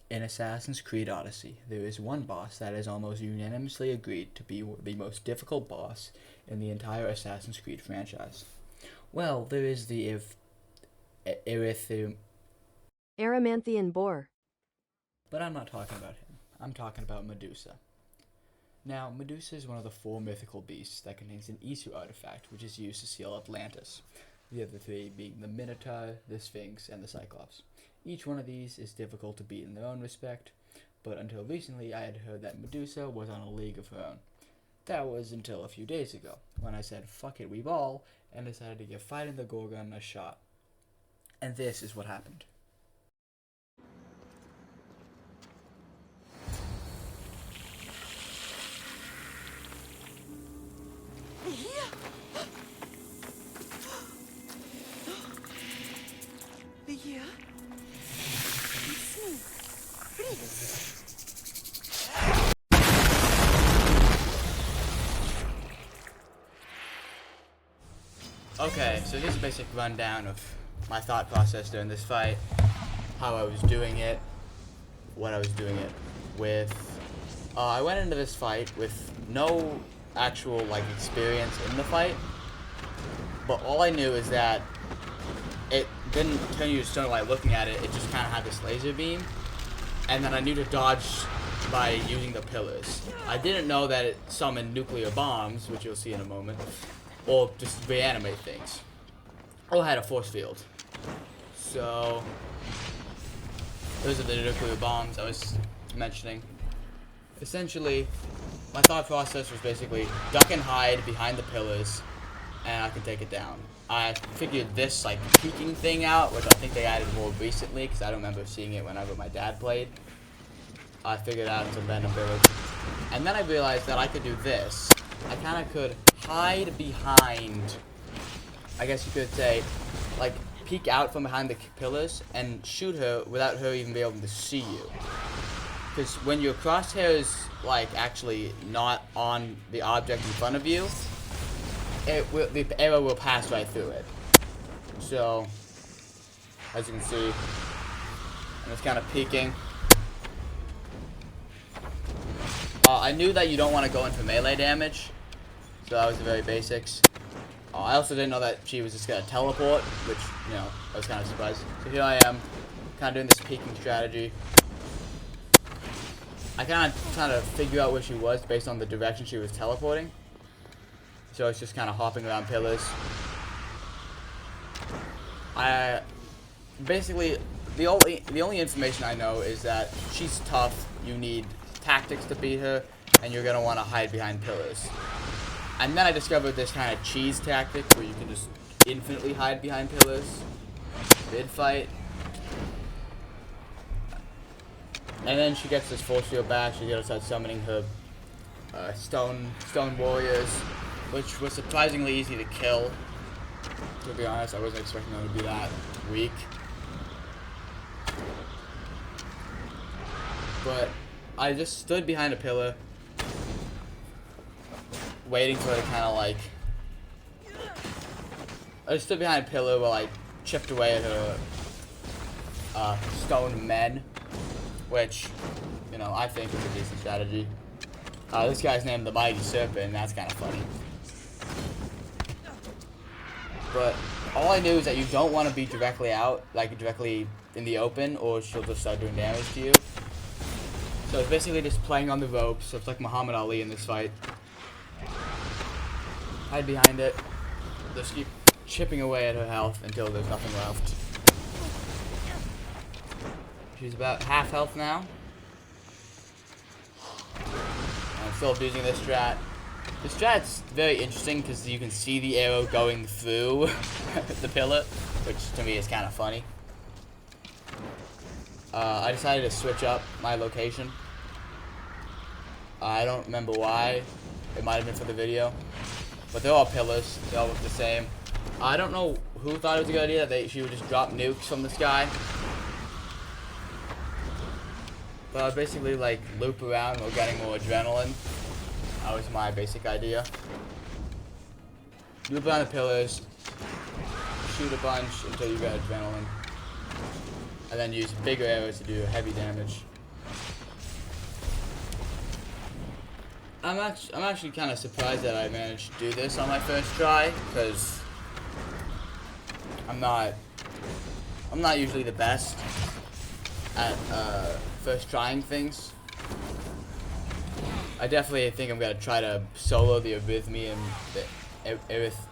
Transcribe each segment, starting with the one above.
In Assassin's Creed Odyssey, there is one boss that is almost unanimously agreed to be the most difficult boss in the entire Assassin's Creed franchise. Well, there is the Erymanthean boar. but I'm not talking about him. I'm talking about Medusa. Now, Medusa is one of the four mythical beasts that contains an Isu artifact, which is used to seal Atlantis. The other three being the Minotaur, the Sphinx, and the Cyclops. Each one of these is difficult to beat in their own respect, but until recently I had heard that Medusa was on a league of her own. That was until a few days ago, when I said fuck it, we ball, and decided to give Fighting the Gorgon a shot. And this is what happened. Okay, so here's a basic rundown of my thought process during this fight, how I was doing it, what I was doing it with. I went into this fight with no actual experience in the fight, but all I knew is that it didn't turn you to stone by looking at it. It just kind of had this laser beam, and then I knew to dodge by using the pillars. I didn't know that it summoned nuclear bombs, which you'll see in a moment, or just reanimate things, or had a force field. So those are the nuclear bombs I was mentioning. Essentially, my thought process was basically duck and hide behind the pillars, and I can take it down. I figured this peeking thing out, which I think they added more recently, because I don't remember seeing it whenever my dad played. I figured out some random village, and then I realized that I could do this. I kind of could hide behind, I guess you could say, peek out from behind the pillars and shoot her without her even being able to see you. Because when your crosshair is actually not on the object in front of you, the arrow will pass right through it. So, as you can see, I'm just kind of peeking. I knew that you don't want to go in for melee damage, so that was the very basics. I also didn't know that she was just going to teleport, which, I was kind of surprised. So here I am, kind of doing this peeking strategy. I kind of trying to figure out where she was based on the direction she was teleporting. So I was just kind of hopping around pillars. Basically, the only information I know is that she's tough. You need tactics to beat her, and you're gonna want to hide behind pillars. And then I discovered this kind of cheese tactic where you can just infinitely hide behind pillars mid-fight. And then she gets this force field back. She's gonna start summoning her stone warriors, which was surprisingly easy to kill. To be honest, I wasn't expecting them to be that weak. But I just stood behind a pillar, waiting for her to kind of I just stood behind a pillar while I chipped away at her stone men, which, I think is a decent strategy. This guy's named the Mighty Serpent, and that's kind of funny. But all I knew is that you don't want to be directly out, directly in the open, or she'll just start doing damage to you. So it's basically just playing on the ropes, so it's like Muhammad Ali in this fight. Hide behind it, just keep chipping away at her health until there's nothing left. She's about half health now. I'm still abusing this strat. This strat's very interesting because you can see the arrow going through the pillar, which to me is kind of funny. I decided to switch up my location. I don't remember why. It might have been for the video. But they're all pillars. They all look the same. I don't know who thought it was a good idea that she would just drop nukes from the sky. But I basically loop around while getting more adrenaline. That was my basic idea. Loop around the pillars, shoot a bunch until you get adrenaline, and then use bigger arrows to do heavy damage. I'm actually kind of surprised that I managed to do this on my first try, because I'm not usually the best at first trying things. I definitely think I'm gonna try to solo the Arrhythmia and the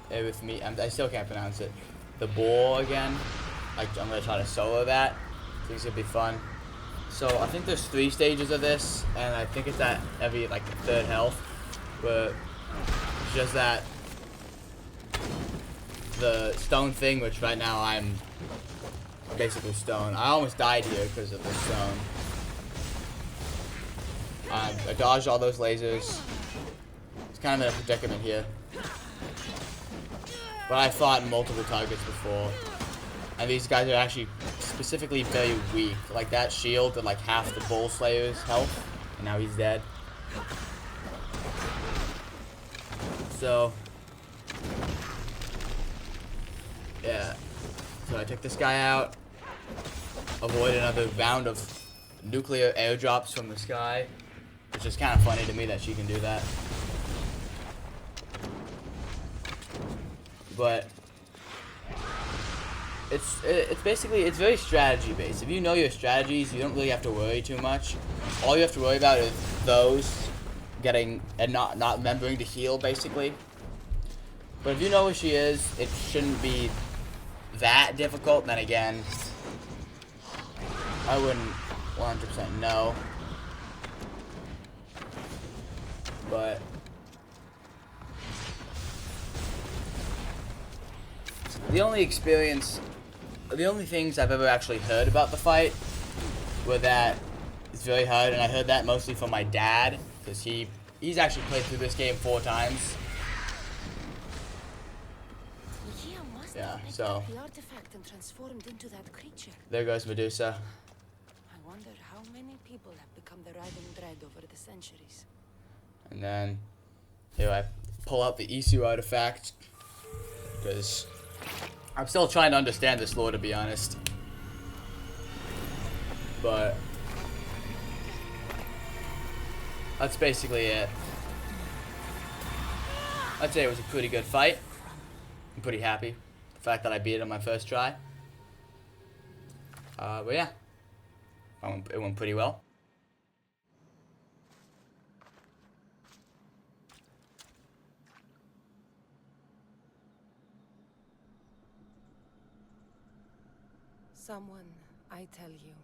Arrhythmia. I still can't pronounce it. The boar again. I'm gonna try to solo that. I think it's gonna be fun. So I think there's 3 stages of this, and I think it's at every like the 3rd health, but it's just that the stone thing, which right now I'm basically stone. I almost died here because of the stone. I dodged all those lasers. It's kind of in a predicament here. But I fought multiple targets before. And these guys are actually specifically very weak. Like that shield did like half the Bull Slayer's health. And now he's dead. So yeah. So I took this guy out. Avoid another round of nuclear airdrops from the sky. Which is kind of funny to me that she can do that. But it's basically, it's very strategy based. If you know your strategies, you don't really have to worry too much. All you have to worry about is those getting and not remembering to heal basically. But if you know where she is, it shouldn't be that difficult. Then again, I wouldn't 100% know. But the only things I've ever actually heard about the fight were that it's very hard, and I heard that mostly from my dad, because he's actually played through this game 4 times. Yeah, so the artifact and transformed into that creature. There goes Medusa. I wonder how many people have become the riding dread over the centuries. And then here I pull out the Isu artifact, because I'm still trying to understand this lore, to be honest. But that's basically it. I'd say it was a pretty good fight. I'm pretty happy. The fact that I beat it on my first try. But yeah, it went pretty well. Someone, I tell you,